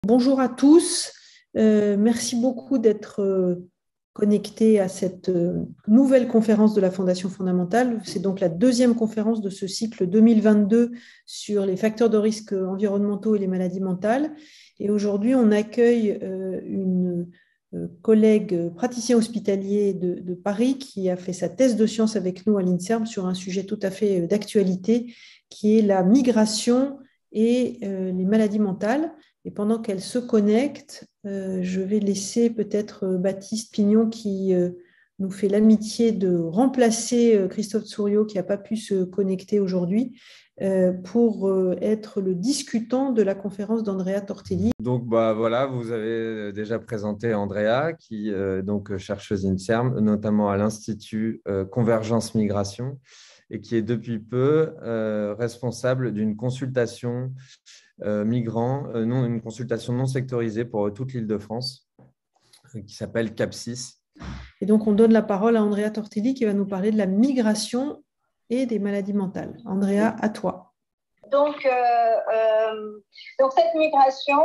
Bonjour à tous. Merci beaucoup d'être connectés à cette nouvelle conférence de la Fondation fondamentale. C'est donc la deuxième conférence de ce cycle 2022 sur les facteurs de risque environnementaux et les maladies mentales. Et aujourd'hui, on accueille une collègue praticien hospitalier de Paris qui a fait sa thèse de sciences avec nous à l'INSERM sur un sujet tout à fait d'actualité qui est la migration et les maladies mentales. Et pendant qu'elle se connecte, je vais laisser peut-être Baptiste Pignon qui nous fait l'amitié de remplacer Christophe Souriau qui n'a pas pu se connecter aujourd'hui pour être le discutant de la conférence d'Andrea Tortelli. Donc voilà, vous avez déjà présenté Andrea, qui donc chercheuse INSERM, notamment à l'Institut Convergence Migration, et qui est depuis peu responsable d'une consultation migrants, une consultation non sectorisée pour toute l'Île-de-France, qui s'appelle CAPSIS. Et donc, on donne la parole à Andrea Tortelli qui va nous parler de la migration et des maladies mentales. Andrea, à toi. Donc cette migration,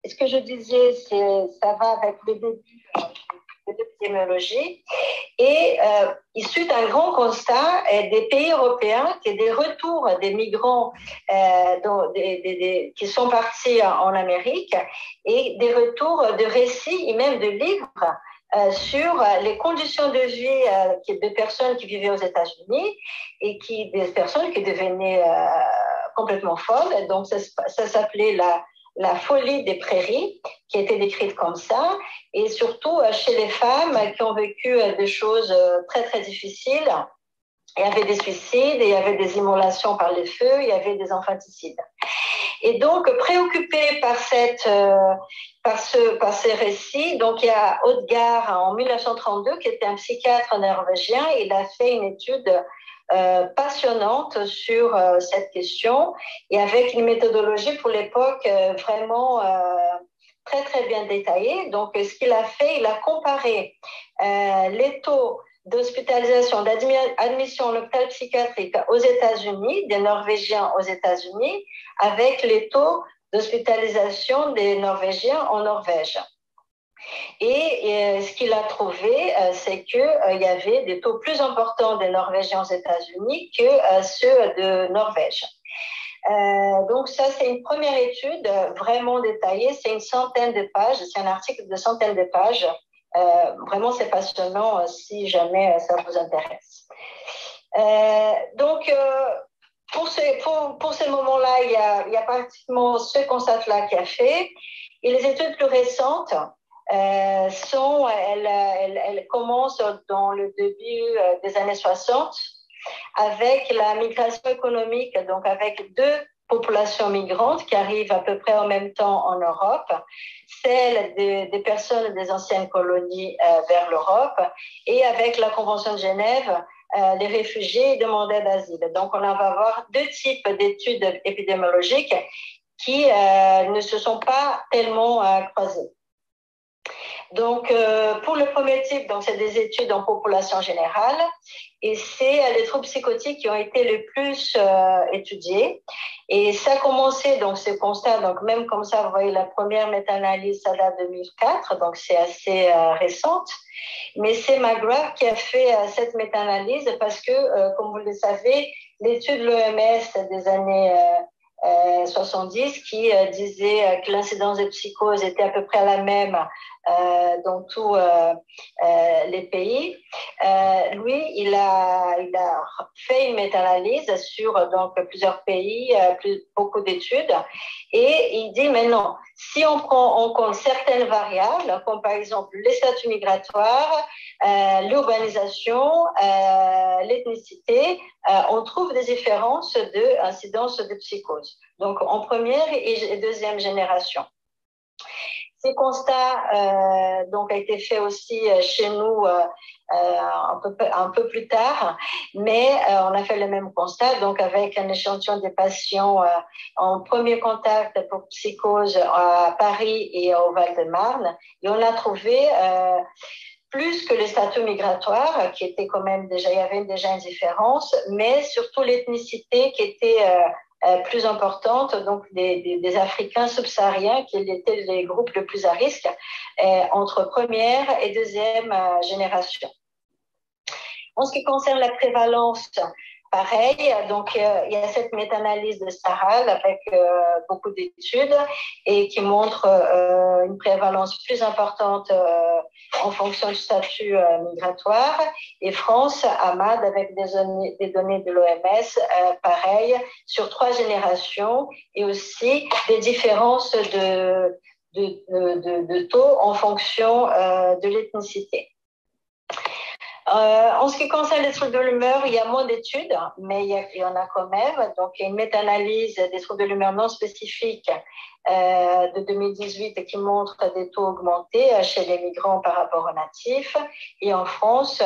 ce que je disais, ça va avec le début de l'épidémiologie et issu d'un grand constat des pays européens, qui est des retours des migrants qui sont partis en Amérique et des retours de récits et même de livres sur les conditions de vie de personnes qui vivaient aux États-Unis et des personnes qui devenaient complètement folles. Donc, ça s'appelait la folie des prairies, qui a été décrite comme ça, et surtout chez les femmes qui ont vécu des choses très, très difficiles. Il y avait des suicides, il y avait des immolations par les feux, il y avait des infanticides. Et donc, préoccupé par ces récits, donc il y a Odegaard en 1932, qui était un psychiatre norvégien, il a fait une étude passionnante sur cette question et avec une méthodologie pour l'époque vraiment très, très bien détaillée. Donc, ce qu'il a fait, il a comparé les taux d'hospitalisation, d'admission en hôpital psychiatrique aux États-Unis, des Norvégiens aux États-Unis, avec les taux d'hospitalisation des Norvégiens en Norvège. Et ce qu'il a trouvé, c'est qu'il y avait des taux plus importants des Norvégiens aux États-Unis que ceux de Norvège. Donc ça, c'est une première étude vraiment détaillée, c'est une centaine de pages, c'est un article de centaine de pages. Vraiment, c'est passionnant si jamais ça vous intéresse. Donc, pour ces moments-là, il y a pratiquement ce constat-là qui a fait. Et les études plus récentes elles commencent dans le début des années 60 avec la migration économique, donc avec deux populations migrantes qui arrivent à peu près en même temps en Europe, celle des personnes des anciennes colonies vers l'Europe, et avec la Convention de Genève, les réfugiés et demandeurs d'asile. Donc, on va avoir deux types d'études épidémiologiques qui ne se sont pas tellement croisées. Donc, pour le premier type, donc c'est des études en population générale et c'est les troubles psychotiques qui ont été le plus étudiés. Et ça a commencé, donc ce constat, donc même comme ça, vous voyez, la première méta-analyse, ça date de 2004, donc c'est assez récente. Mais c'est McGrath qui a fait cette méta-analyse parce que, comme vous le savez, l'étude de l'OMS des années 70 qui disait que l'incidence de psychose était à peu près la même dans tous les pays. Lui, il a fait une méta-analyse sur donc plusieurs pays, beaucoup d'études, et il dit mais non, si on prend en compte certaines variables, comme par exemple les statuts migratoires, l'urbanisation, l'ethnicité, on trouve des différences d'incidence de psychose. Donc en première et deuxième génération. Ce constat donc a été fait aussi chez nous un peu plus tard, mais on a fait le même constat, donc avec un échantillon des patients en premier contact pour psychose à Paris et au Val-de-Marne, et on a trouvé plus que les statuts migratoires, qui étaient quand même déjà, il y avait déjà une différence, mais surtout l'ethnicité qui était plus importante, donc des Africains subsahariens, qui étaient les groupes les plus à risque entre première et deuxième génération. En ce qui concerne la prévalence, pareil, donc il y a cette méta-analyse de Staral avec beaucoup d'études et qui montre une prévalence plus importante en fonction du statut migratoire. Et France, AMAD, avec des données de l'OMS, pareil, sur 3 générations et aussi des différences de taux en fonction de l'ethnicité. En ce qui concerne les troubles de l'humeur, il y a moins d'études, mais il y en a quand même. Donc, il y a une méta-analyse des troubles de l'humeur non spécifiques de 2018 qui montre des taux augmentés chez les migrants par rapport aux natifs. Et en France,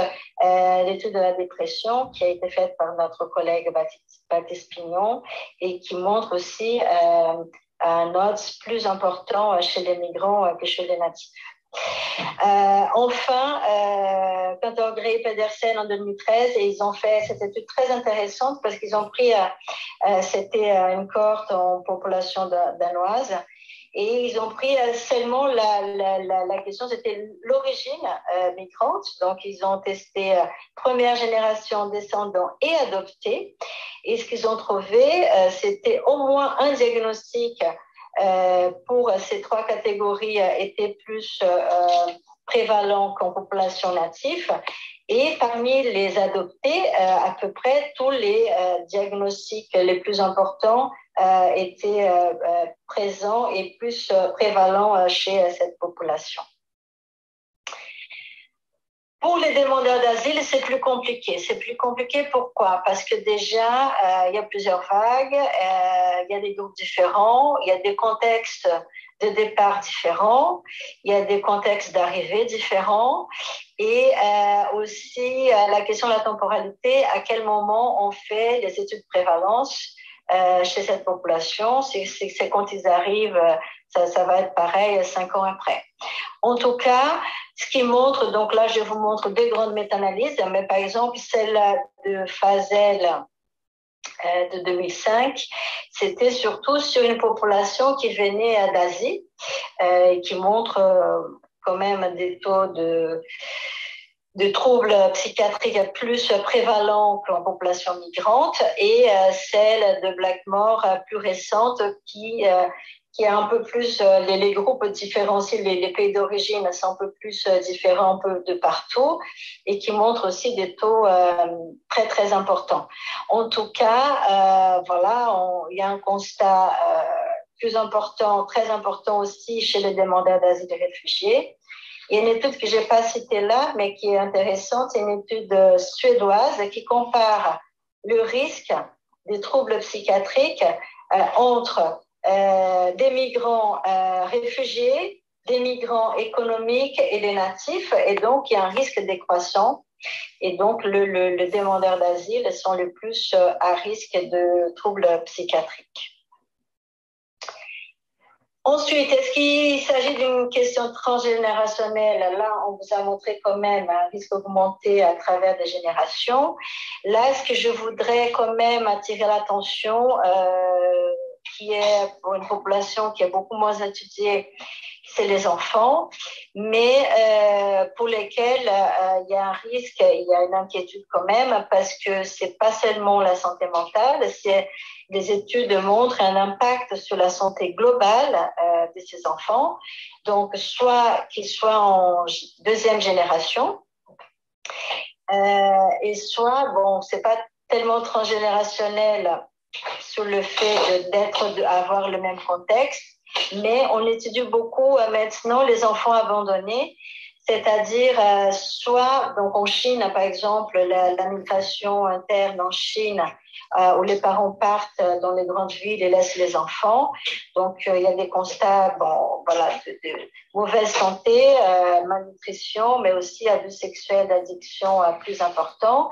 l'étude de la dépression qui a été faite par notre collègue Baptiste Pignon et qui montre aussi un odds plus important chez les migrants que chez les natifs. Enfin, Quentin Gray et Pedersen en 2013, et ils ont fait cette étude très intéressante parce qu'ils ont pris, c'était une cohorte en population danoise, et ils ont pris seulement la question, c'était l'origine migrante. Donc, ils ont testé première génération, descendants et adoptés. Et ce qu'ils ont trouvé, c'était au moins un diagnostic pour ces 3 catégories était plus prévalent qu'en population native. Et parmi les adoptés, à peu près tous les diagnostics les plus importants étaient présents et plus prévalents chez cette population. Pour les demandeurs d'asile, c'est plus compliqué. C'est plus compliqué pourquoi? Parce que déjà, il y a plusieurs vagues, il y a des groupes différents, il y a des contextes de départ différents, il y a des contextes d'arrivée différents et aussi la question de la temporalité, à quel moment on fait les études de prévalence chez cette population, c'est quand ils arrivent, ça va être pareil 5 ans après. En tout cas, ce qui montre, donc là je vous montre 2 grandes méta-analyses, mais par exemple celle de Fazel de 2005, c'était surtout sur une population qui venait d'Asie, qui montre quand même des taux de troubles psychiatriques plus prévalents qu'en population migrante, et celle de Blackmore plus récente qui a un peu plus, les groupes différenciés, les pays d'origine sont un peu plus différents un peu de partout et qui montrent aussi des taux très, très importants. En tout cas, voilà, il y a un constat plus important, très important aussi chez les demandeurs d'asile et réfugiés. Il y a une étude que je n'ai pas citée là, mais qui est intéressante, c'est une étude suédoise qui compare le risque des troubles psychiatriques entre des migrants réfugiés, des migrants économiques et des natifs, et donc il y a un risque décroissant. Et donc le demandeur d'asile sont les plus à risque de troubles psychiatriques. Ensuite, est-ce qu'il s'agit d'une question transgénérationnelle? Là, on vous a montré quand même un risque augmenté à travers des générations. Là, ce que je voudrais quand même attirer l'attention, qui est pour une population qui est beaucoup moins étudiée, c'est les enfants, mais pour lesquels il y a un risque, il y a une inquiétude quand même, parce que c'est pas seulement la santé mentale, les études montrent un impact sur la santé globale de ces enfants, donc soit qu'ils soient en 2e génération, et soit, bon, c'est pas tellement transgénérationnel sur le fait d'avoir le même contexte, mais on étudie beaucoup maintenant les enfants abandonnés, c'est-à-dire soit, donc en Chine par exemple, la migration interne en Chine, où les parents partent dans les grandes villes et laissent les enfants. Donc il y a des constats, bon, voilà, de mauvaise santé, malnutrition, mais aussi abus sexuels, d'addiction plus importants.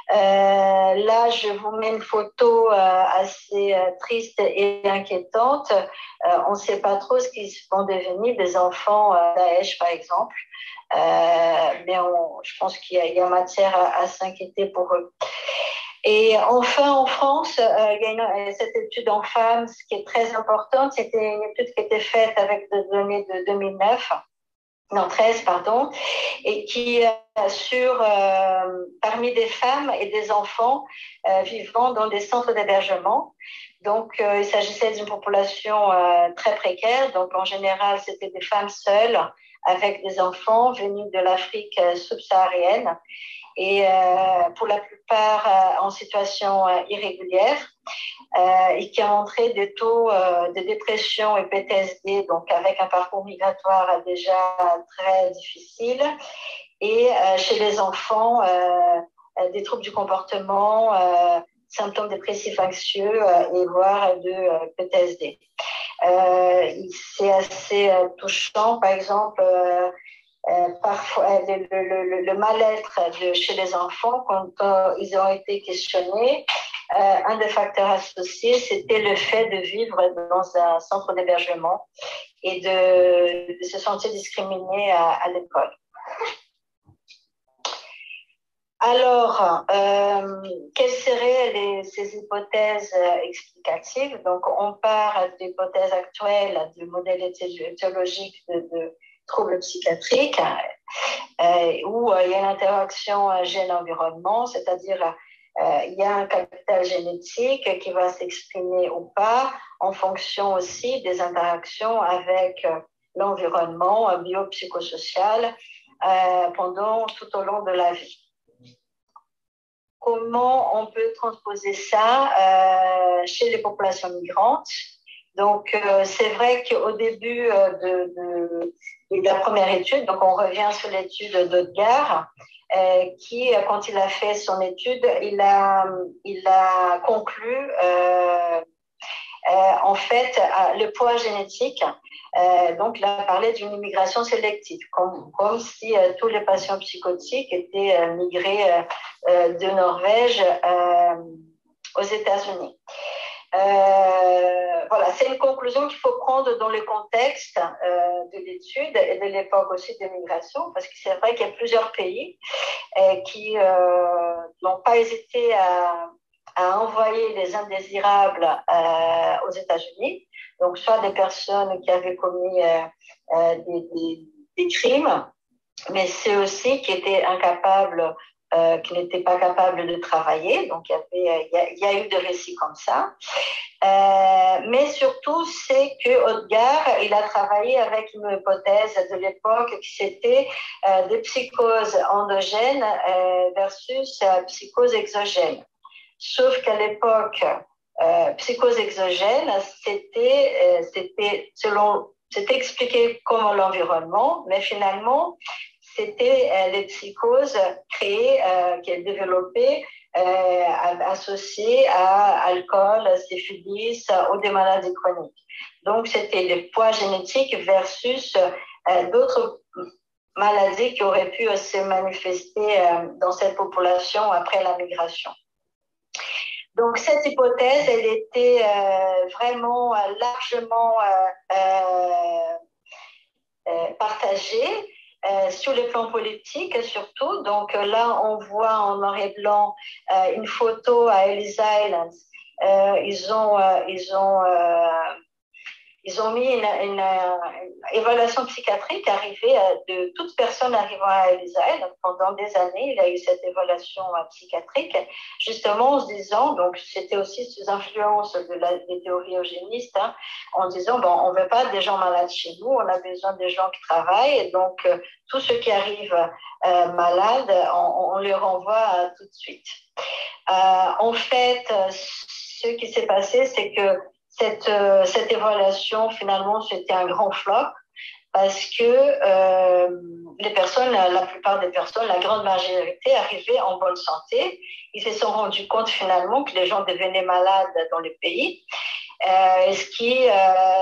Là, je vous mets une photo assez triste et inquiétante. On ne sait pas trop ce qu'ils vont devenir des enfants Daesh, par exemple. Mais je pense qu'il y a matière à s'inquiéter pour eux. Et enfin, en France, il y a cette étude en femmes, ce qui est très importante, c'était une étude qui était faite avec des données de 2009, non 13, pardon, et qui parmi des femmes et des enfants vivant dans des centres d'hébergement. Donc, il s'agissait d'une population très précaire. Donc, en général, c'était des femmes seules avec des enfants venus de l'Afrique subsaharienne et pour la plupart en situation irrégulière et qui a montré des taux de dépression et PTSD, donc avec un parcours migratoire déjà très difficile. Et chez les enfants, des troubles du comportement, symptômes dépressifs anxieux et voire de PTSD. C'est assez touchant, par exemple, parfois le mal-être chez les enfants quand ils ont été questionnés. Un des facteurs associés, c'était le fait de vivre dans un centre d'hébergement et de se sentir discriminé à l'école. Alors, quelles seraient ces hypothèses explicatives? Donc, on part d'hypothèses actuelles du modèle étiologique de troubles psychiatriques où il y a une interaction gène-environnement, c'est-à-dire il y a un capital génétique qui va s'exprimer ou pas en fonction aussi des interactions avec l'environnement biopsychosocial tout au long de la vie. Comment on peut transposer ça chez les populations migrantes? Donc, c'est vrai qu'au début de la première étude, donc on revient sur l'étude d'Odgar, qui, quand il a fait son étude, il a conclu en fait le poids génétique. Donc, il a parlé d'une immigration sélective, comme si tous les patients psychotiques étaient migrés de Norvège aux États-Unis. Voilà, c'est une conclusion qu'il faut prendre dans le contexte de l'étude et de l'époque aussi de migration, parce que c'est vrai qu'il y a plusieurs pays qui n'ont pas hésité à envoyer les indésirables aux États-Unis, donc soit des personnes qui avaient commis des crimes, mais ceux aussi qui étaient incapables, qui n'étaient pas capables de travailler. Donc, il y a eu des récits comme ça. Mais surtout, c'est que Odgar, il a travaillé avec une hypothèse de l'époque qui c'était des psychoses endogènes versus psychoses exogènes. Sauf qu'à l'époque, psychose exogène, c'était expliqué comme l'environnement, mais finalement, c'était les psychoses créées, qui est développées, associées à alcool, syphilis ou des maladies chroniques. Donc, c'était le poids génétique versus d'autres maladies qui auraient pu se manifester dans cette population après la migration. Donc, cette hypothèse, elle était vraiment largement partagée sur le plan politique surtout. Donc là, on voit en noir et blanc une photo à Ellis Island. Ils ont mis une évaluation psychiatrique arrivée de toute personne arrivant à Ellis Island. Pendant des années, il y a eu cette évaluation psychiatrique, justement en se disant, donc c'était aussi sous influence des théories eugénistes, en disant, bon, on ne veut pas des gens malades chez nous, on a besoin des gens qui travaillent, et donc tous ceux qui arrivent malades, on les renvoie tout de suite. En fait, ce qui s'est passé, c'est que cette évaluation, finalement, c'était un grand flop parce que les personnes, la plupart des personnes, la grande majorité arrivaient en bonne santé. Ils se sont rendus compte finalement que les gens devenaient malades dans le pays,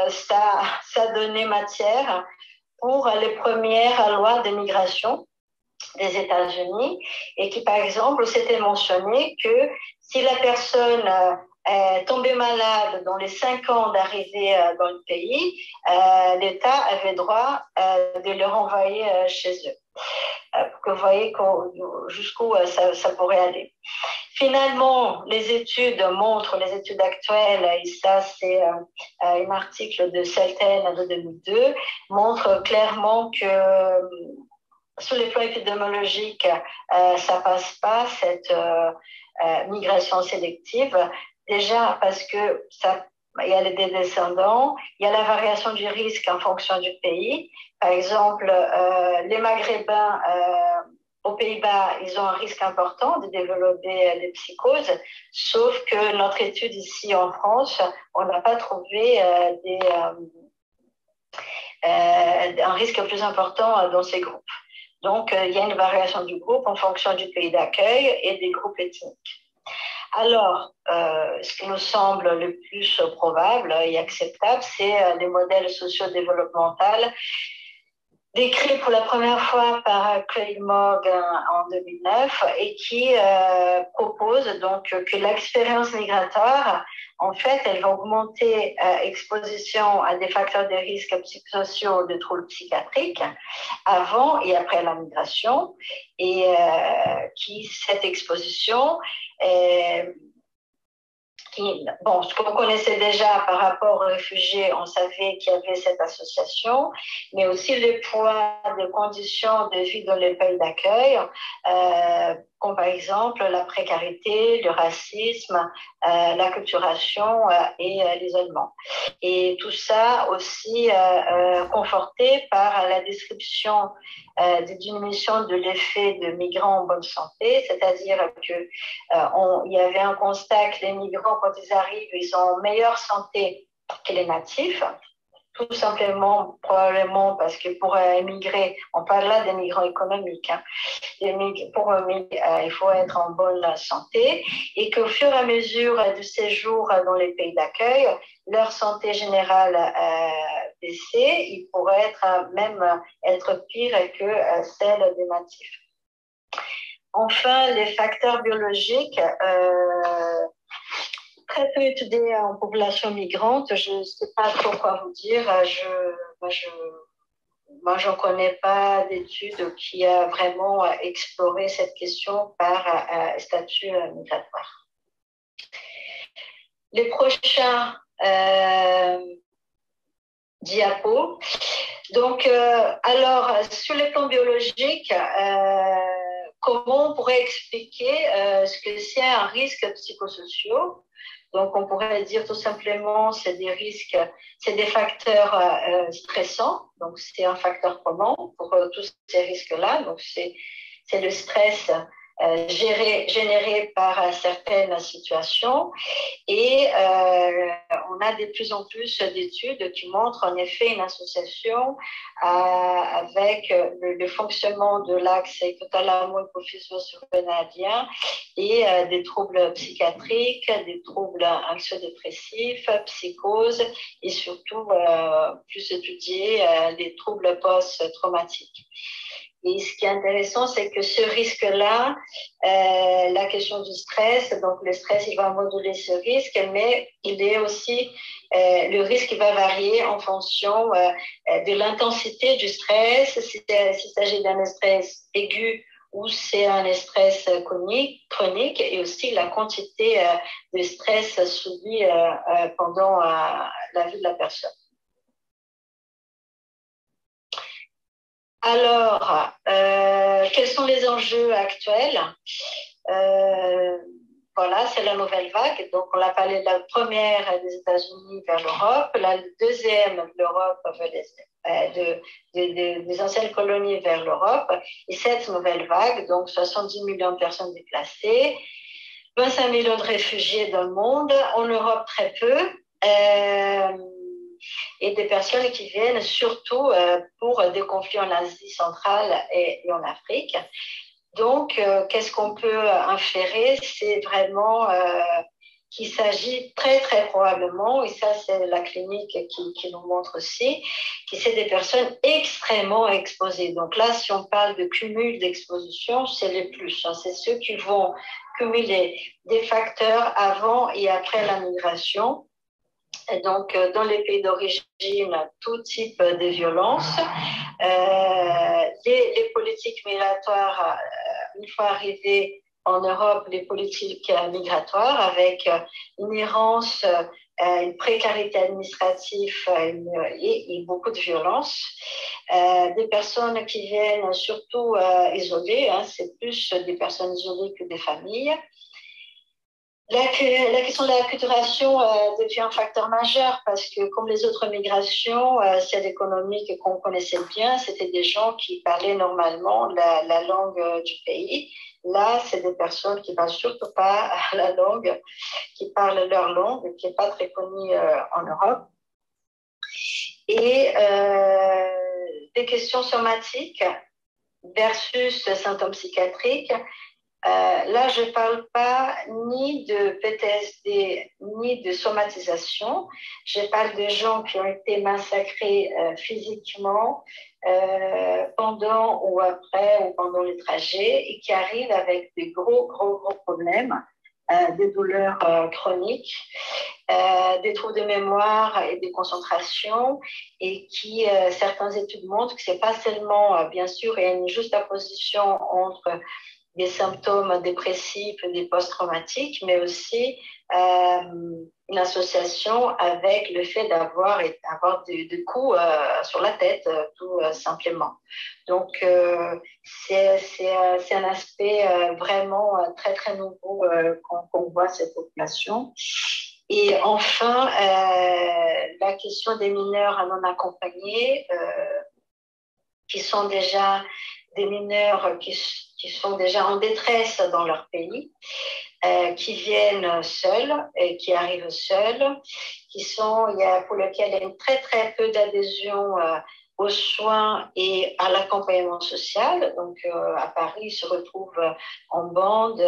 ça donnait matière pour les premières lois de migration des États-Unis et qui, par exemple, s'était mentionné que si la personne tombée malade dans les 5 ans d'arrivée dans le pays, l'État avait droit de le renvoyer chez eux. pour que vous voyez jusqu'où ça pourrait aller. Finalement, les études montrent, les études actuelles, et ça c'est un article de Selten de 2002, montre clairement que sur les plans épidémiologiques, ça passe pas cette migration sélective. Déjà parce que il y a des descendants, il y a la variation du risque en fonction du pays. Par exemple, les Maghrébins aux Pays-Bas, ils ont un risque important de développer des psychoses, sauf que notre étude ici en France, on n'a pas trouvé un risque plus important dans ces groupes. Donc, il y a une variation du groupe en fonction du pays d'accueil et des groupes ethniques. Alors, ce qui nous semble le plus probable et acceptable, c'est les modèles socio-développementaux décrits pour la première fois par Craig Morgan en 2009 et qui propose donc que l'expérience migratoire, en fait, elle va augmenter exposition à des facteurs de risque psychosociaux de troubles psychiatriques avant et après la migration et cette exposition ce qu'on connaissait déjà par rapport aux réfugiés, on savait qu'il y avait cette association, mais aussi le poids de conditions de vie dans les pays d'accueil, comme par exemple la précarité, le racisme, l'acculturation et l'isolement. Et tout ça aussi conforté par la description d'une mission de l'effet de migrants en bonne santé, c'est-à-dire qu'il y avait un constat que les migrants, quand ils arrivent, ils ont meilleure santé que les natifs, tout simplement, probablement parce que pour émigrer, on parle là des migrants économiques, pour émigrer, il faut être en bonne santé et qu'au fur et à mesure du séjour dans les pays d'accueil, leur santé générale baissée, il pourrait même être pire que celle des natifs. Enfin, les facteurs biologiques, très peu étudiés en population migrante, je ne sais pas trop quoi vous dire. Moi, je n'en connais pas d'études qui a vraiment exploré cette question par statut migratoire. Les prochains diapos. Donc, alors, sur les plans biologiques, comment on pourrait expliquer ce que c'est un risque psychosocial? Donc, on pourrait dire tout simplement, c'est des risques, c'est des facteurs stressants. Donc, c'est un facteur commun pour tous ces risques-là. Donc, c'est le stress généré par certaines situations. Et on a de plus en plus d'études qui montrent en effet une association avec le fonctionnement de l'axe hypothalamo-hypophyso-surrénalien et des troubles psychiatriques, des troubles anxio-dépressifs, psychoses et surtout plus étudiés les troubles post-traumatiques. Et ce qui est intéressant, c'est que ce risque-là, la question du stress, donc le stress, il va moduler ce risque, mais il est aussi, le risque va varier en fonction de l'intensité du stress, s'il s'agit d'un stress aigu ou c'est un stress chronique, et aussi la quantité de stress subi pendant la vie de la personne. Alors, quels sont les enjeux actuels? Voilà, c'est la nouvelle vague. Donc, on l'a parlé de la première des États-Unis vers l'Europe, la deuxième de l'Europe des anciennes colonies vers l'Europe, et cette nouvelle vague, donc 70 millions de personnes déplacées, 25 millions de réfugiés dans le monde, en Europe très peu. Et des personnes qui viennent surtout pour des conflits en Asie centrale et en Afrique. Donc, qu'est-ce qu'on peut inférer? C'est vraiment qu'il s'agit très, très probablement, et ça c'est la clinique qui nous montre aussi, que c'est des personnes extrêmement exposées. Donc là, si on parle de cumul d'exposition, c'est les plus. C'est ceux qui vont cumuler des facteurs avant et après la migration. Et donc, dans les pays d'origine, tout type de violence. Les politiques migratoires, une fois arrivées en Europe, les politiques migratoires avec une errance, une précarité administrative et beaucoup de violence. Des personnes qui viennent surtout isolées, hein, c'est plus des personnes isolées que des familles. La question de la l'acculturation devient un facteur majeur parce que, comme les autres migrations, celle économique qu'on connaissait bien, c'était des gens qui parlaient normalement la langue du pays. Là, c'est des personnes qui ne parlent surtout pas la langue, qui parlent leur langue, qui n'est pas très connue en Europe. Et des questions somatiques versus symptômes psychiatriques. Là, je ne parle pas ni de PTSD ni de somatisation. Je parle de gens qui ont été massacrés physiquement pendant ou après ou pendant les trajets et qui arrivent avec des gros problèmes, des douleurs chroniques, des troubles de mémoire et de concentration et qui, certaines études montrent que ce n'est pas seulement, bien sûr, il y a une juxtaposition entre des symptômes dépressifs, des post-traumatiques, mais aussi une association avec le fait d'avoir des coups sur la tête, tout simplement. Donc, c'est un aspect vraiment très nouveau qu'on voit cette population. Et enfin, la question des mineurs non accompagnés, qui sont déjà des mineurs qui sont déjà en détresse dans leur pays, qui viennent seuls et qui arrivent seuls, pour lesquels il y a une très peu d'adhésion aux soins et à l'accompagnement social. Donc, à Paris, ils se retrouvent en bande,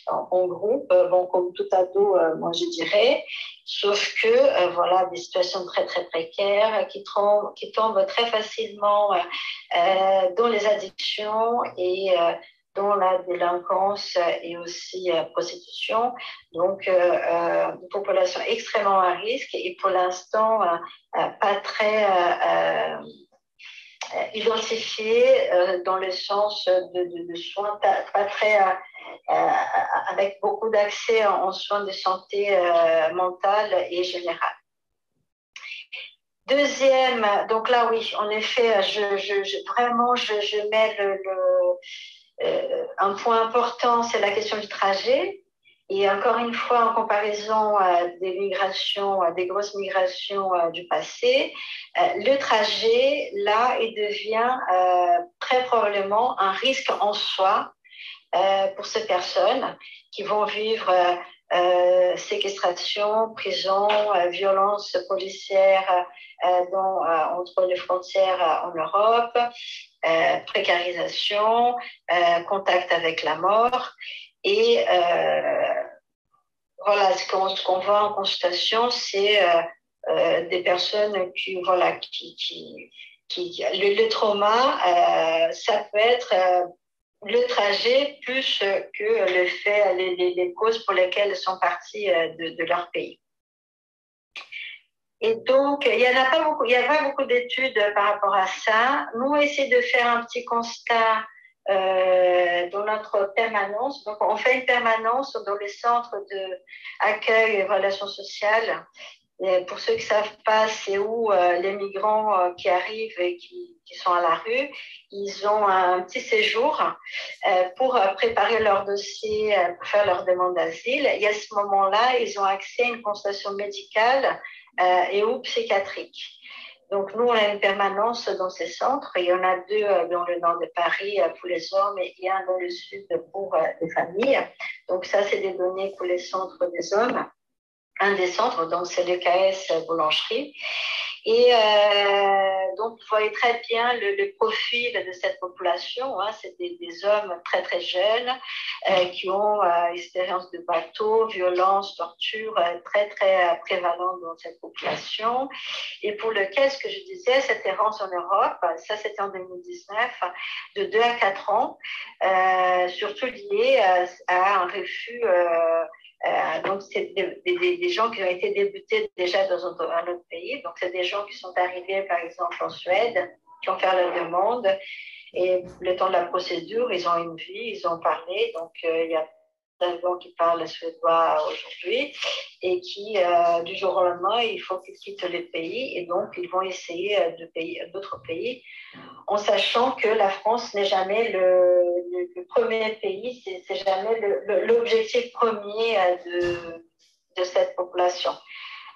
en groupe, bon, comme tout ado, moi je dirais, sauf que, voilà, des situations très précaires qui tombent très facilement dans les addictions et dans la délinquance et aussi prostitution. Donc, une population extrêmement à risque et pour l'instant pas très identifiée dans le sens de soins, pas très avec beaucoup d'accès en soins de santé mentale et générale. Deuxième, donc là oui, en effet, je mets un point important, c'est la question du trajet. Et encore une fois, en comparaison des migrations, des grosses migrations du passé, le trajet, là, il devient très probablement un risque en soi pour ces personnes qui vont vivre séquestration, prison, violence policière entre les frontières en Europe, précarisation, contact avec la mort. Et voilà, ce qu'on voit en consultation, c'est des personnes le trauma, ça peut être le trajet plus que le fait, les causes pour lesquelles elles sont parties de leur pays. Et donc, il n'y a pas beaucoup d'études par rapport à ça. Nous, on essaie de faire un petit constat dans notre permanence. Donc, on fait une permanence dans les centres d'accueil et relations sociales. Et pour ceux qui ne savent pas, c'est où les migrants qui arrivent et qui sont à la rue, ils ont un petit séjour pour préparer leur dossier, pour faire leur demande d'asile. Et à ce moment-là, ils ont accès à une consultation médicale et ou psychiatrique. Donc, nous, on a une permanence dans ces centres. Il y en a 2 dans le nord de Paris pour les hommes et un dans le sud pour les familles. Donc, ça, c'est des données pour les centres des hommes. Un des centres, donc c'est le KS Boulangerie. Et donc, vous voyez très bien le profil de cette population. Hein. C'est des hommes très jeunes qui ont expérience de bateau, violence, torture, très prévalente dans cette population. Et pour lequel, ce que je disais, cette errance en Europe, ça c'était en 2019, de 2 à 4 ans, surtout lié à un refus Donc, c'est des gens qui ont été débutés déjà dans un autre pays. Donc, c'est des gens qui sont arrivés, par exemple, en Suède, qui ont fait leur demande. Et le temps de la procédure, ils ont une vie, ils ont parlé. Donc, il y a des gens qui parlent suédois aujourd'hui et qui, du jour au lendemain, il faut qu'ils quittent le pays. Et donc, ils vont essayer d'autres pays, en sachant que la France n'est jamais le premier pays, c'est jamais l'objectif premier de cette population.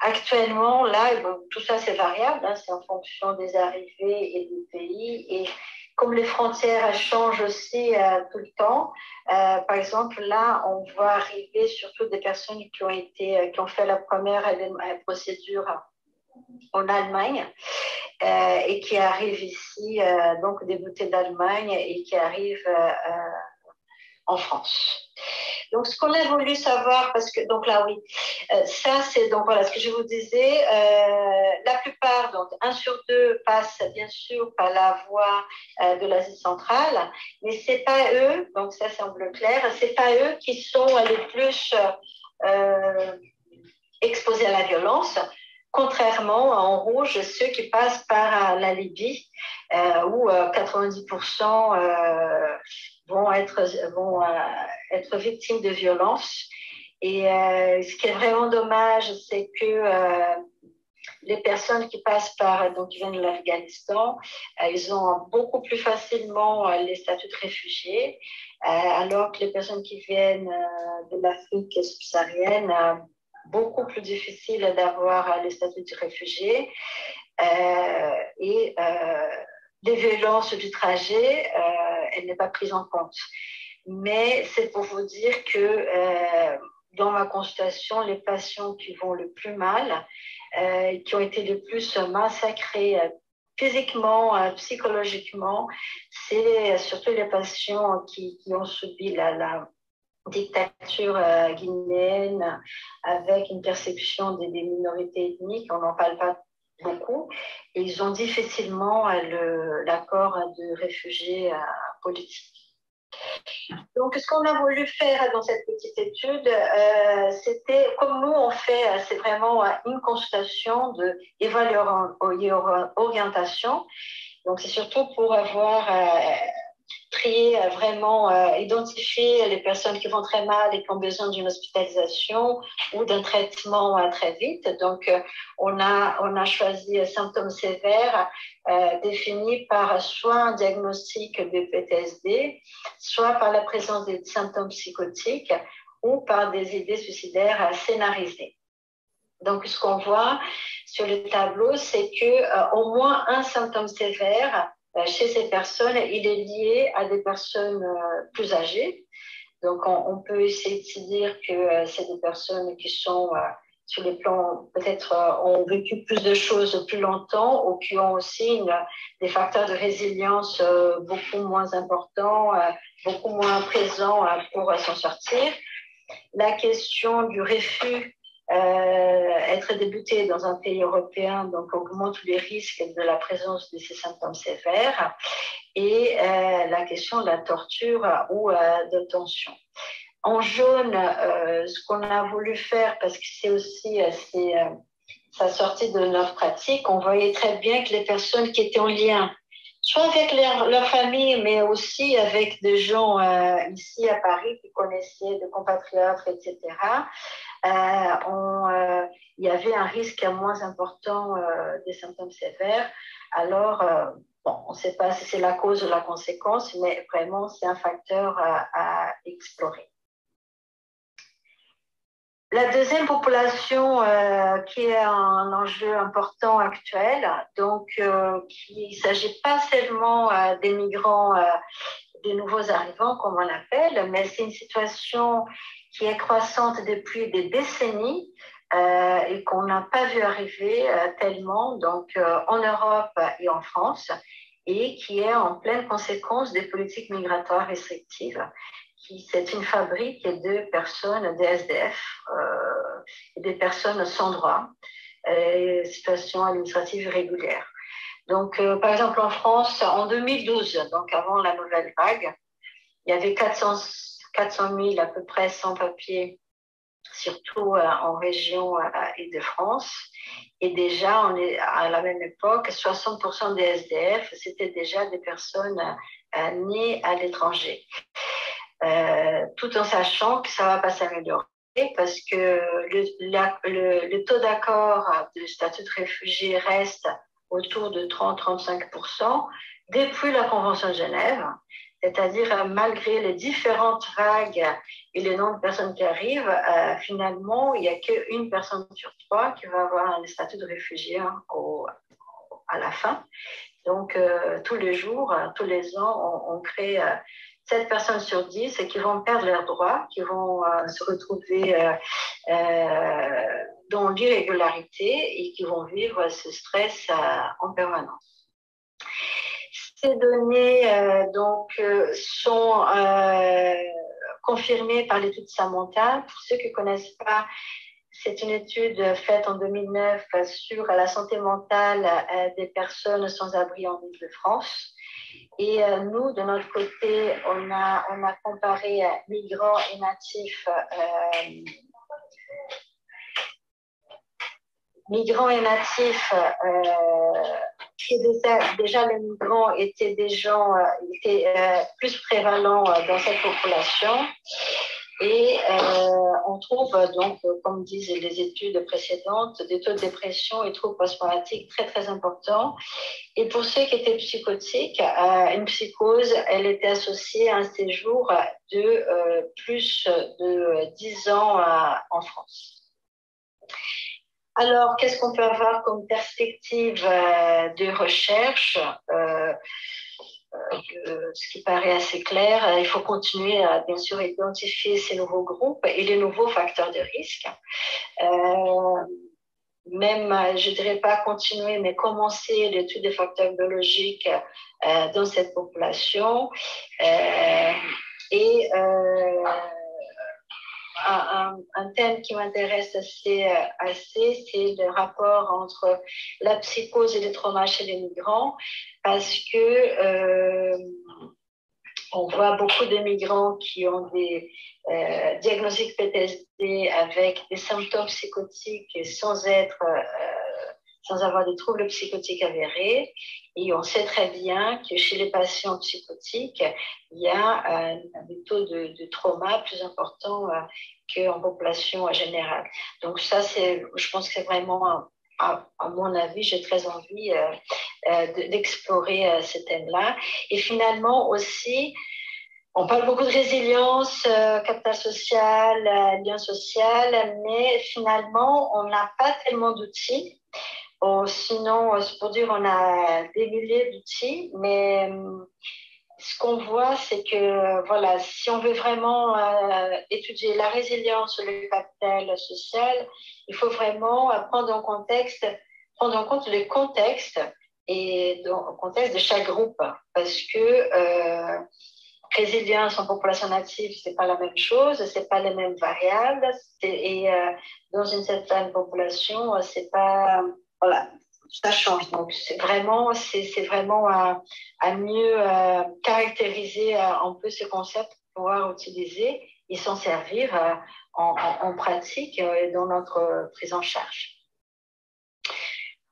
Actuellement, là, bon, tout ça c'est variable, hein, c'est en fonction des arrivées et des pays. Et comme les frontières changent aussi tout le temps, par exemple, là, on voit arriver surtout des personnes qui ont fait la première procédure en Allemagne et qui arrivent ici, donc débutées d'Allemagne et qui arrivent en France. Donc, ce qu'on a voulu savoir, parce que, donc là, oui, ça, c'est donc voilà ce que je vous disais. La plupart, donc 1 sur 2, passent bien sûr par la voie de l'Asie centrale, mais c'est pas eux, donc ça semble clair, c'est pas eux qui sont les plus exposés à la violence. Contrairement en rouge, ceux qui passent par la Libye, où 90% vont être victimes de violences. Et ce qui est vraiment dommage, c'est que les personnes qui passent donc qui viennent de l'Afghanistan, ils ont beaucoup plus facilement les statuts de réfugiés, alors que les personnes qui viennent de l'Afrique subsaharienne, beaucoup plus difficile d'avoir le statut de réfugié et les violences du trajet, elle n'est pas prise en compte. Mais c'est pour vous dire que dans ma consultation, les patients qui vont le plus mal, qui ont été le plus massacrés physiquement, psychologiquement, c'est surtout les patients qui ont subi la dictature guinéenne avec une perception des minorités ethniques, on n'en parle pas beaucoup, et ils ont difficilement l'accord de réfugiés politiques. Donc, ce qu'on a voulu faire dans cette petite étude, c'était, comme nous on fait, c'est vraiment une consultation d'évaluation-orientation. Donc, c'est surtout pour avoir trier, vraiment identifier les personnes qui vont très mal et qui ont besoin d'une hospitalisation ou d'un traitement très vite. Donc, on a choisi symptômes sévères définis par soit un diagnostic de PTSD, soit par la présence des symptômes psychotiques ou par des idées suicidaires scénarisées. Donc, ce qu'on voit sur le tableau, c'est qu'au moins un symptôme sévère chez ces personnes, il est lié à des personnes plus âgées. Donc, on peut essayer de se dire que c'est des personnes qui sont sur les plans, peut-être ont vécu plus de choses plus longtemps ou qui ont aussi des facteurs de résilience beaucoup moins importants, beaucoup moins présents pour s'en sortir. La question du refus être débuté dans un pays européen donc augmente les risques de la présence de ces symptômes sévères et la question de la torture ou de tension. En jaune, ce qu'on a voulu faire, parce que c'est aussi ça sortit de notre pratique, on voyait très bien que les personnes qui étaient en lien soit avec leur famille, mais aussi avec des gens ici à Paris qui connaissaient des compatriotes, etc., il y avait un risque moins important des symptômes sévères. Alors, bon, on ne sait pas si c'est la cause ou la conséquence, mais vraiment, c'est un facteur à explorer. La deuxième population qui est un enjeu important actuel, donc il ne s'agit pas seulement des migrants, des nouveaux arrivants, comme on l'appelle, mais c'est une situation qui est croissante depuis des décennies et qu'on n'a pas vu arriver tellement, donc en Europe et en France, et qui est en pleine conséquence des politiques migratoires restrictives. C'est une fabrique de personnes, des SDF, des personnes sans droit, situation administrative irrégulière. Donc, par exemple, en France, en 2012, donc avant la nouvelle vague, il y avait 400 000 à peu près sans-papiers surtout en région Île-de-France. Et déjà, à la même époque, 60% des SDF, c'était déjà des personnes nées à l'étranger. Tout en sachant que ça ne va pas s'améliorer parce que le taux d'accord de statut de réfugié reste autour de 30-35% depuis la Convention de Genève. C'est-à-dire, malgré les différentes vagues et le nombre de personnes qui arrivent, finalement, il n'y a qu'une personne sur 3 qui va avoir un statut de réfugié à la fin. Donc, tous les jours, tous les ans, on crée 7 personnes sur 10 qui vont perdre leurs droits, qui vont se retrouver dans l'irrégularité et qui vont vivre ce stress en permanence. Ces données sont confirmées par l'étude Samantha. Pour ceux qui ne connaissent pas, c'est une étude faite en 2009 sur la santé mentale des personnes sans abri en Île-de-France. Et nous, de notre côté, on a comparé migrants et natifs. Migrants et natifs, déjà les migrants étaient des gens plus prévalents dans cette population. Et on trouve donc, comme disent les études précédentes, des taux de dépression et troubles post-traumatiques très très importants. Et pour ceux qui étaient psychotiques, une psychose, elle était associée à un séjour de plus de 10 ans en France. Alors, qu'est-ce qu'on peut avoir comme perspective de recherche ce qui paraît assez clair, il faut continuer à bien sûr identifier ces nouveaux groupes et les nouveaux facteurs de risque. Même, je ne dirais pas continuer, mais commencer l'étude des facteurs biologiques dans cette population. Un thème qui m'intéresse assez, c'est le rapport entre la psychose et les traumas chez les migrants, parce que on voit beaucoup de migrants qui ont des diagnostics PTSD avec des symptômes psychotiques sans avoir des troubles psychotiques avérés. Et on sait très bien que chez les patients psychotiques, il y a des taux de trauma plus importants qu'en population générale. Donc ça, je pense que c'est vraiment, à mon avis, j'ai très envie d'explorer ce thème-là. Et finalement aussi, on parle beaucoup de résilience, capital social, lien social, mais finalement, on n'a pas tellement d'outils. Sinon, c'est pour dire on a des milliers d'outils, mais ce qu'on voit, c'est que voilà, si on veut vraiment étudier la résilience, le capital social, il faut vraiment prendre en compte le contexte et le contexte de chaque groupe, parce que résilience en population native, c'est pas la même chose, c'est pas les mêmes variables, et dans une certaine population, c'est pas voilà, ça change. Donc c'est vraiment à mieux caractériser un peu ce concept pour pouvoir utiliser et s'en servir en pratique et dans notre prise en charge.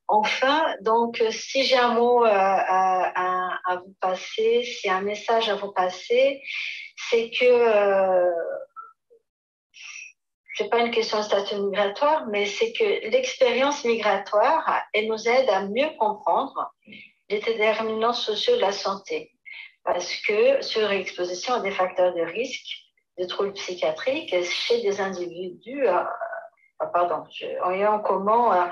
Enfin, donc, si j'ai un mot à vous passer, si un message à vous passer, c'est que c'est pas une question de statut migratoire, mais c'est que l'expérience migratoire, elle nous aide à mieux comprendre les déterminants sociaux de la santé, parce que surexposition à des facteurs de risque de troubles psychiatriques chez des individus ayant en commun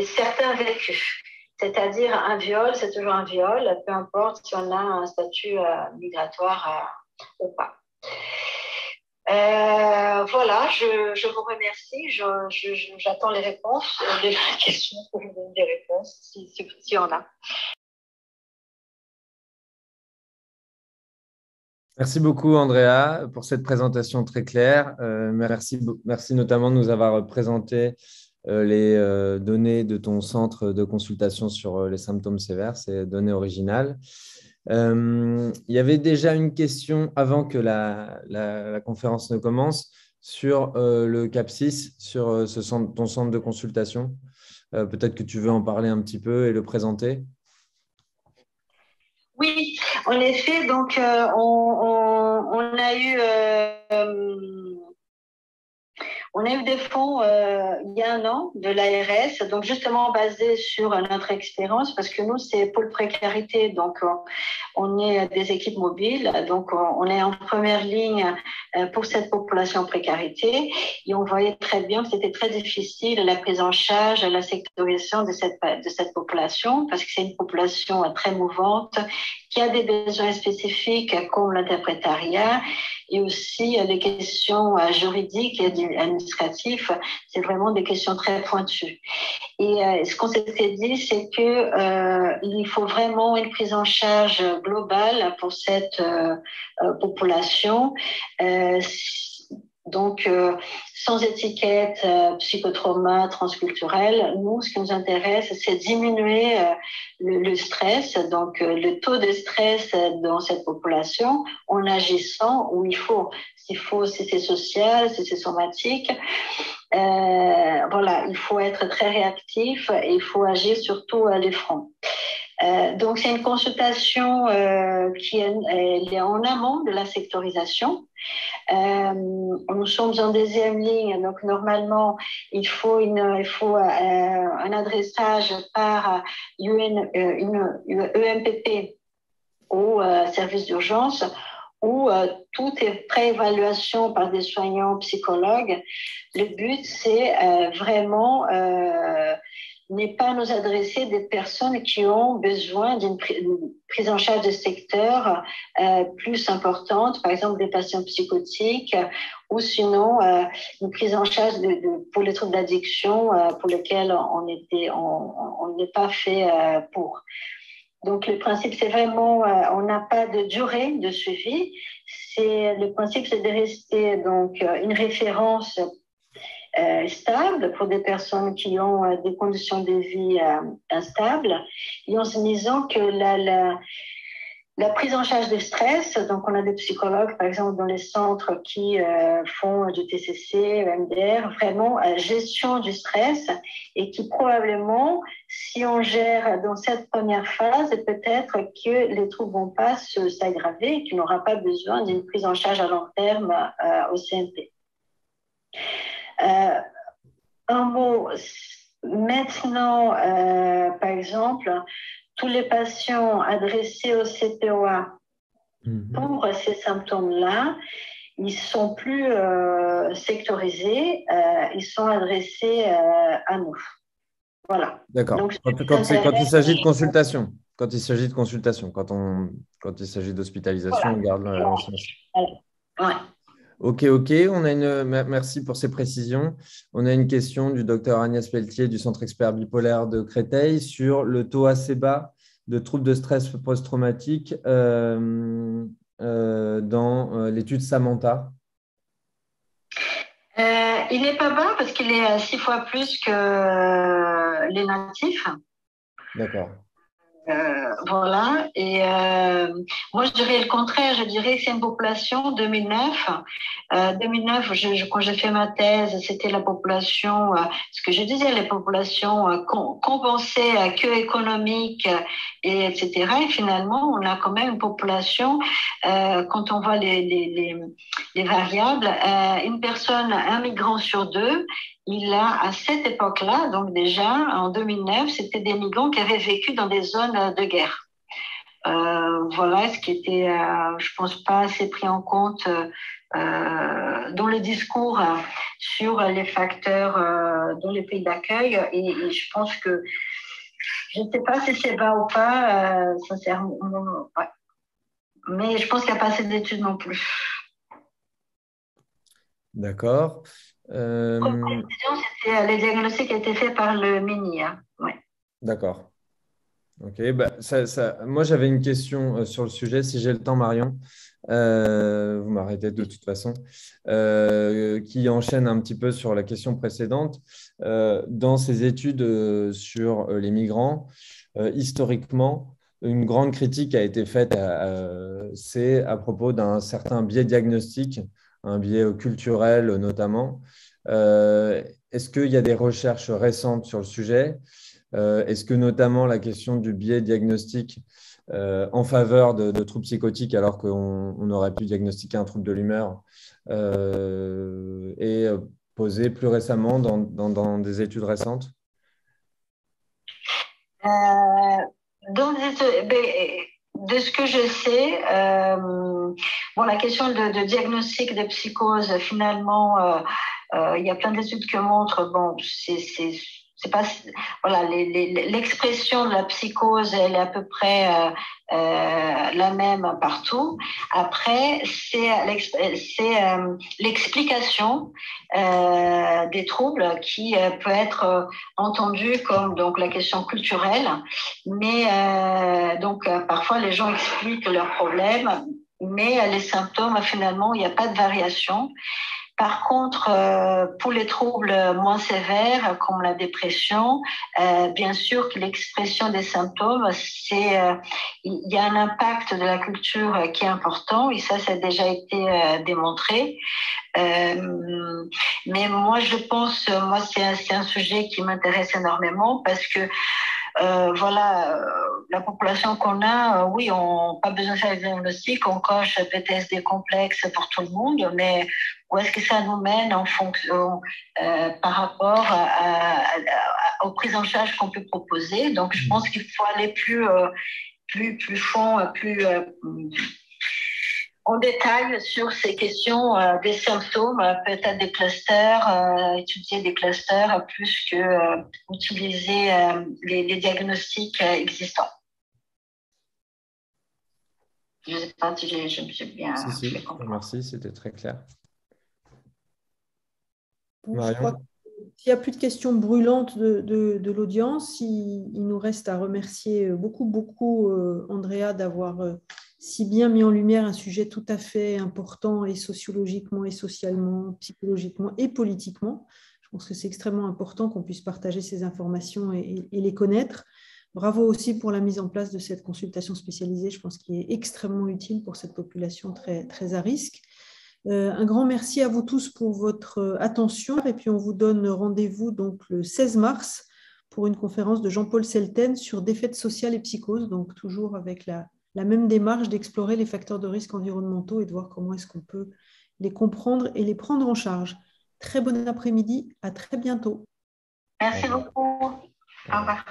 certains vécus. C'est-à-dire un viol, c'est toujours un viol, peu importe si on a un statut migratoire ou pas. Voilà, je vous remercie. J'attends les réponses, les questions pour vous donner des réponses, si y en a. Merci beaucoup, Andrea, pour cette présentation très claire. Merci notamment de nous avoir présenté les données de ton centre de consultation sur les symptômes sévères, ces données originales. Il y avait déjà une question avant que la conférence ne commence sur le CAPSIS, sur ton centre de consultation. Peut-être que tu veux en parler un petit peu et le présenter. Oui, en effet, donc on a eu des fonds il y a un an de l'ARS, donc justement basés sur notre expérience, parce que nous, c'est pôle précarité, donc on est des équipes mobiles, donc on est en première ligne pour cette population précarité, et on voyait très bien que c'était très difficile la prise en charge, la sectorisation de cette population, parce que c'est une population très mouvante, qui a des besoins spécifiques comme l'interprétariat, et aussi les questions juridiques et administratives, c'est vraiment des questions très pointues. Et ce qu'on s'était dit, c'est que il faut vraiment une prise en charge globale pour cette population. Donc, sans étiquette psychotrauma transculturel, nous, ce qui nous intéresse, c'est diminuer le stress, donc le taux de stress dans cette population en agissant où il faut. S'il faut, si c'est social, si c'est somatique, voilà, il faut être très réactif et il faut agir surtout à l'effront. Donc, c'est une consultation qui est en amont de la sectorisation. Nous sommes en deuxième ligne, donc normalement, il faut un adressage par EMPP au service d'urgence où tout est préévaluation par des soignants psychologues. Le but, c'est vraiment n'est pas nous adresser des personnes qui ont besoin d'une prise en charge de secteur plus importante, par exemple des patients psychotiques, ou sinon une prise en charge pour les troubles d'addiction pour lesquels on n'est pas fait pour. Donc, le principe, c'est vraiment, on n'a pas de durée de suivi. Le principe, c'est de rester donc une référence stable pour des personnes qui ont des conditions de vie instables, et en se disant que la prise en charge du stress, donc on a des psychologues, par exemple, dans les centres qui font du TCC, EMDR, vraiment gestion du stress, et qui probablement, si on gère dans cette première phase, peut-être que les troubles vont pas s'aggraver et qu'il n'aura pas besoin d'une prise en charge à long terme au CNP. Un mot, maintenant, par exemple, tous les patients adressés au CPOA pour ces symptômes-là, ils sont plus sectorisés, ils sont adressés à nous. Voilà. D'accord. Quand il s'agit de consultation, quand il s'agit d'hospitalisation, voilà. On garde l'ancien. Ouais. Ok. Merci pour ces précisions. On a une question du docteur Agnès Pelletier du Centre expert bipolaire de Créteil sur le taux assez bas de troubles de stress post-traumatique dans l'étude Samantha. Il n'est pas bas parce qu'il est 6 fois plus que les natifs. D'accord. Voilà, et moi je dirais le contraire, je dirais que c'est une population 2009. 2009, quand j'ai fait ma thèse, c'était la population, ce que je disais, les populations compensées que économiques, etc. Et finalement, on a quand même une population, quand on voit les variables, une personne, un migrant sur deux, il a, à cette époque-là, donc déjà en 2009, c'était des migrants qui avaient vécu dans des zones de guerre. Voilà ce qui était, je pense, pas assez pris en compte dans le discours sur les facteurs dans les pays d'accueil. Et je pense que, je ne sais pas si c'est bas ou pas, sincèrement, ouais. Mais je pense qu'il n'y a pas assez d'études non plus. D'accord. Comme précision, c'était les diagnostics qui étaient faits par le MINIA. Ouais. D'accord. Ok. Moi, j'avais une question sur le sujet, si j'ai le temps, Marion. Vous m'arrêtez de toute façon. Qui enchaîne un petit peu sur la question précédente. Dans ces études sur les migrants, historiquement, une grande critique a été faite, c'est à propos d'un certain biais diagnostique un biais culturel notamment. Est-ce qu'il y a des recherches récentes sur le sujet? Est-ce que notamment la question du biais diagnostic en faveur de troubles psychotiques alors qu'on aurait pu diagnostiquer un trouble de l'humeur est posée plus récemment dans des études récentes? De ce que je sais, la question de diagnostic des psychoses, finalement, il y a plein d'études qui montrent, c'est pas, l'expression de la psychose, elle est à peu près la même partout. Après, c'est l'explication des troubles qui peut être entendue comme donc la question culturelle, mais parfois les gens expliquent leurs problèmes, mais les symptômes, finalement, il n'y a pas de variation. Par contre, pour les troubles moins sévères, comme la dépression, bien sûr que l'expression des symptômes, il y a un impact de la culture qui est important, et ça a déjà été démontré. Mais moi, je pense, c'est un sujet qui m'intéresse énormément parce que la population qu'on a, oui, on n'a pas besoin de faire le diagnostic, on coche PTSD complexe pour tout le monde, mais où est-ce que ça nous mène en fonction par rapport aux prises en charge qu'on peut proposer? Donc, je pense qu'il faut aller plus fond, plus en détail sur ces questions des symptômes, peut-être des clusters, étudier des clusters plus que utiliser les diagnostics existants. Je ne sais pas si je me suis bien fait comprendre. Merci, c'était très clair. Je crois qu'il n'y a plus de questions brûlantes de l'audience. Il nous reste à remercier beaucoup Andrea d'avoir si bien mis en lumière un sujet tout à fait important et sociologiquement et socialement, psychologiquement et politiquement. Je pense que c'est extrêmement important qu'on puisse partager ces informations et les connaître. Bravo aussi pour la mise en place de cette consultation spécialisée, je pense qu'il est extrêmement utile pour cette population très, très à risque. Un grand merci à vous tous pour votre attention et puis on vous donne rendez-vous donc le 16 mars pour une conférence de Jean-Paul Selten sur défaite sociale et psychose, donc toujours avec la même démarche d'explorer les facteurs de risque environnementaux et de voir comment est-ce qu'on peut les comprendre et les prendre en charge. Très bon après-midi, à très bientôt. Merci beaucoup. Au revoir.